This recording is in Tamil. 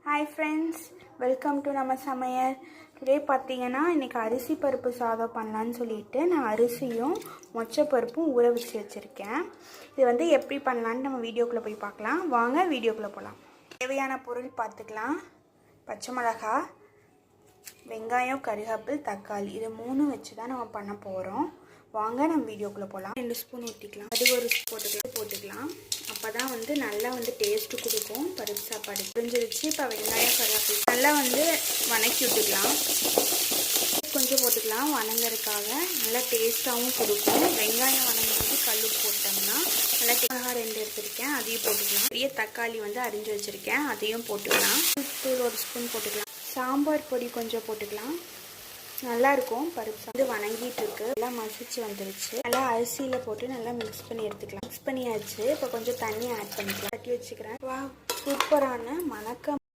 Hi friends, welcome to நம்ம சமையல். டுடே பார்த்தீங்கன்னா இன்றைக்கி அரிசி பருப்பு சாதம் பண்ணலான்னு சொல்லிட்டு நான் அரிசியும் மொச்சை பருப்பும் ஊற வச்சு வச்சுருக்கேன். இது வந்து எப்படி பண்ணலான்னு நம்ம வீடியோக்குள்ளே போய் பார்க்கலாம். வாங்க வீடியோக்குள்ளே போகலாம். தேவையான பொருள் பார்த்துக்கலாம். பச்சை மிளகா, வெங்காயம், கருவேப்பிலை, தக்காளி, இது மூணும் வச்சு தான் நம்ம பண்ண போகிறோம். வாங்க நம்ம வீடியோக்குள்ளே போகலாம். 2 ஸ்பூன் ஊற்றிக்கலாம், அது ஒரு போட்டுக்கலாம். அப்போ தான் வந்து நல்லா வந்து டேஸ்ட்டு கொடுக்கும் பருப்பு சாப்பாடு. புரிஞ்சிருச்சு. இப்போ வெங்காயம், கருவேப்பிலை நல்லா வந்து வணக்கி விட்டுக்கலாம். கொஞ்சம் போட்டுக்கலாம் வணங்குறதுக்காக, நல்லா டேஸ்ட்டாகவும் கொடுக்கும். வெங்காயம் வணங்கும்போது கல் போட்டோம்னா நல்லா மிளகா 2 எடுத்துருக்கேன், அதையும் போட்டுக்கலாம். பெரிய தக்காளி வந்து அரிஞ்சு வச்சுருக்கேன், அதையும் போட்டுக்கலாம். தூள் 1 ஸ்பூன் போட்டுக்கலாம். சாம்பார் பொடி கொஞ்சம் போட்டுக்கலாம். நல்லாயிருக்கும். பருப்பு வந்து வணங்கிட்டு இருக்கு, நல்லா மசிச்சு வந்துருச்சு. நல்லா அரிசியில் போட்டு நல்லா மிக்ஸ் பண்ணி எடுத்துக்கலாம். மிக்ஸ் பண்ணியாச்சு. இப்போ கொஞ்சம் தண்ணி ஆட் பண்ணிக்கலாம். கட்டி வச்சுக்கிறேன். வா, சூப்பரான மணக்க